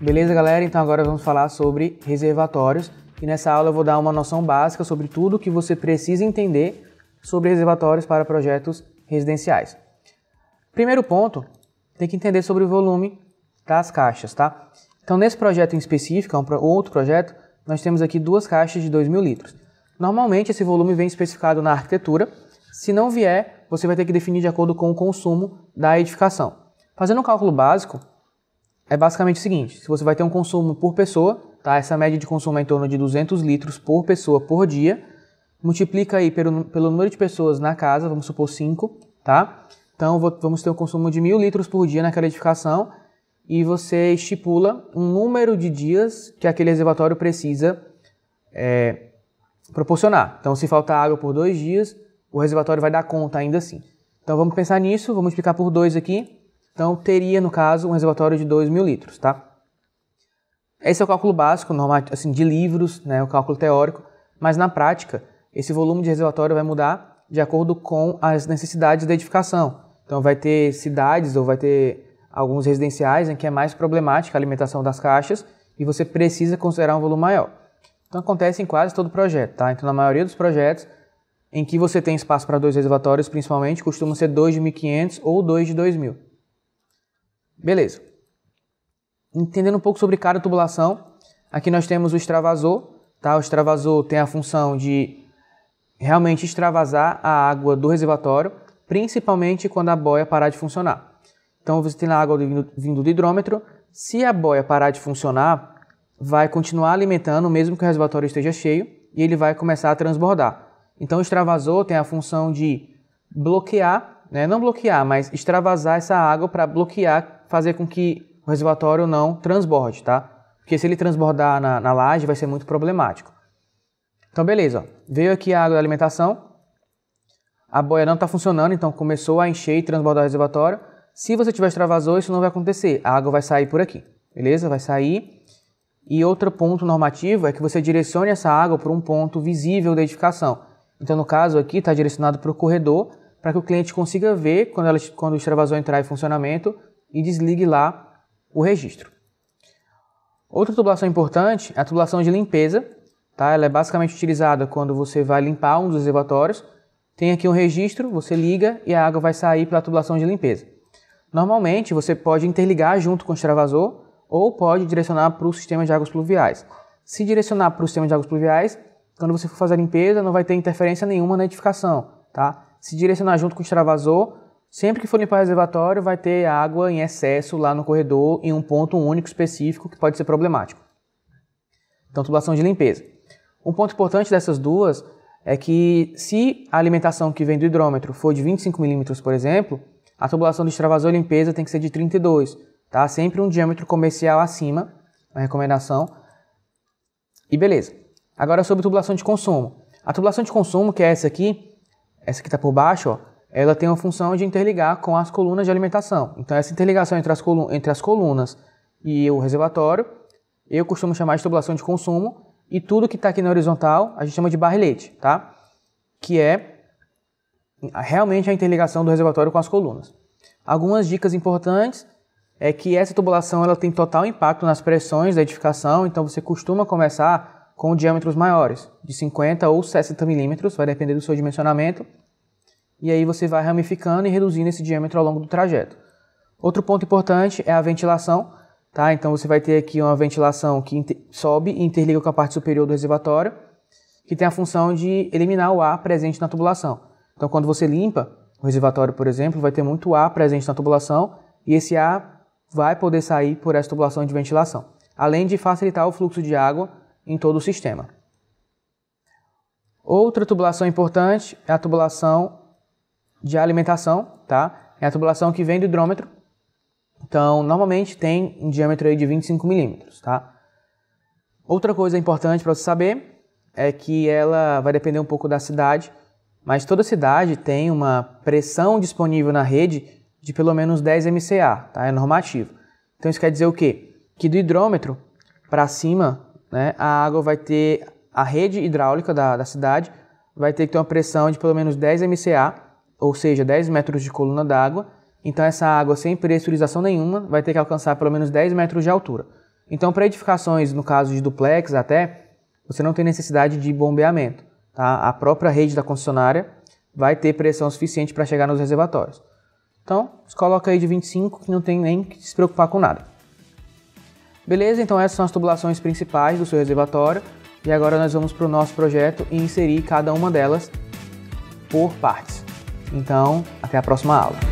Beleza, galera? Então agora vamos falar sobre reservatórios e nessa aula eu vou dar uma noção básica sobre tudo que você precisa entender sobre reservatórios para projetos residenciais. Primeiro ponto, tem que entender sobre o volume das caixas, tá? Então nesse projeto em específico, outro projeto, nós temos aqui duas caixas de 2.000 litros. Normalmente esse volume vem especificado na arquitetura. Se não vier, você vai ter que definir de acordo com o consumo da edificação. Fazendo um cálculo básico, é basicamente o seguinte: se você vai ter um consumo por pessoa, tá? Essa média de consumo é em torno de 200 litros por pessoa por dia, multiplica aí pelo número de pessoas na casa, vamos supor 5, tá? Então vamos ter um consumo de 1.000 litros por dia naquela edificação e você estipula um número de dias que aquele reservatório precisa proporcionar. Então se faltar água por 2 dias, o reservatório vai dar conta ainda assim. Então vamos pensar nisso, vamos multiplicar por 2 aqui. Então teria, no caso, um reservatório de 2.000 litros, tá? Esse é o cálculo básico, normal, assim, de livros, né, o cálculo teórico, mas na prática, esse volume de reservatório vai mudar de acordo com as necessidades da edificação. Então vai ter cidades ou vai ter alguns residenciais em que é mais problemática a alimentação das caixas e você precisa considerar um volume maior. Então acontece em quase todo projeto, tá? Então na maioria dos projetos em que você tem espaço para 2 reservatórios, principalmente, costumam ser 2 de 1.500 ou 2 de 2.000. Beleza. Entendendo um pouco sobre cada tubulação, aqui nós temos o extravasor, tá? O extravasor tem a função de realmente extravasar a água do reservatório, principalmente quando a boia parar de funcionar. Então você tem a água vindo do hidrômetro, se a boia parar de funcionar, vai continuar alimentando mesmo que o reservatório esteja cheio e ele vai começar a transbordar. Então o extravasor tem a função de bloquear, né? Não bloquear, mas extravasar essa água para bloquear, fazer com que o reservatório não transborde, tá? Porque se ele transbordar na laje vai ser muito problemático. Então beleza, ó. Veio aqui a água da alimentação, a boia não está funcionando, então começou a encher e transbordar o reservatório. Se você tiver extravasor, isso não vai acontecer, a água vai sair por aqui, beleza? Vai sair. E outro ponto normativo é que você direcione essa água para um ponto visível da edificação. Então no caso aqui está direcionado para o corredor, para que o cliente consiga ver quando o extravasor entrar em funcionamento e desligue lá o registro. Outra tubulação importante é a tubulação de limpeza, tá? Ela é basicamente utilizada quando você vai limpar um dos reservatórios. Tem aqui um registro, você liga e a água vai sair pela tubulação de limpeza. Normalmente você pode interligar junto com o extravasor ou pode direcionar para o sistema de águas pluviais. Se direcionar para o sistema de águas pluviais, quando você for fazer a limpeza não vai ter interferência nenhuma na edificação, tá? Se direcionar junto com o extravasor, sempre que for limpar o reservatório, vai ter água em excesso lá no corredor em um ponto único específico que pode ser problemático. Então, tubulação de limpeza. Um ponto importante dessas duas é que se a alimentação que vem do hidrômetro for de 25 milímetros, por exemplo, a tubulação do extravasor e limpeza tem que ser de 32, tá? Sempre um diâmetro comercial acima, a recomendação. E beleza. Agora sobre tubulação de consumo. A tubulação de consumo, que é essa aqui está por baixo, ó, ela tem uma função de interligar com as colunas de alimentação. Então essa interligação entre as colunas e o reservatório, eu costumo chamar de tubulação de consumo, e tudo que está aqui na horizontal a gente chama de barrilete, tá? Que é realmente a interligação do reservatório com as colunas. Algumas dicas importantes é que essa tubulação ela tem total impacto nas pressões da edificação, então você costuma começar com diâmetros maiores, de 50 ou 60 milímetros, vai depender do seu dimensionamento. E aí você vai ramificando e reduzindo esse diâmetro ao longo do trajeto. Outro ponto importante é a ventilação, tá? Então você vai ter aqui uma ventilação que sobe e interliga com a parte superior do reservatório, que tem a função de eliminar o ar presente na tubulação. Então quando você limpa o reservatório, por exemplo, vai ter muito ar presente na tubulação e esse ar vai poder sair por essa tubulação de ventilação, além de facilitar o fluxo de água em todo o sistema. Outra tubulação importante é a tubulação de alimentação, tá? É a tubulação que vem do hidrômetro. Então, normalmente tem um diâmetro aí de 25 milímetros, tá? Outra coisa importante para você saber é que ela vai depender um pouco da cidade, mas toda cidade tem uma pressão disponível na rede de pelo menos 10 MCA, tá? É normativo. Então isso quer dizer o quê? Que do hidrômetro para cima, né, a água vai ter, a rede hidráulica da cidade vai ter que ter uma pressão de pelo menos 10 MCA, ou seja, 10 metros de coluna d'água. Então essa água, sem pressurização nenhuma, vai ter que alcançar pelo menos 10 metros de altura. Então, para edificações, no caso de duplex até, você não tem necessidade de bombeamento, tá? A própria rede da concessionária vai ter pressão suficiente para chegar nos reservatórios. Então, você coloca aí de 25, que não tem nem que se preocupar com nada. Beleza? Então essas são as tubulações principais do seu reservatório. E agora nós vamos para o nosso projeto e inserir cada uma delas por partes. Então, até a próxima aula.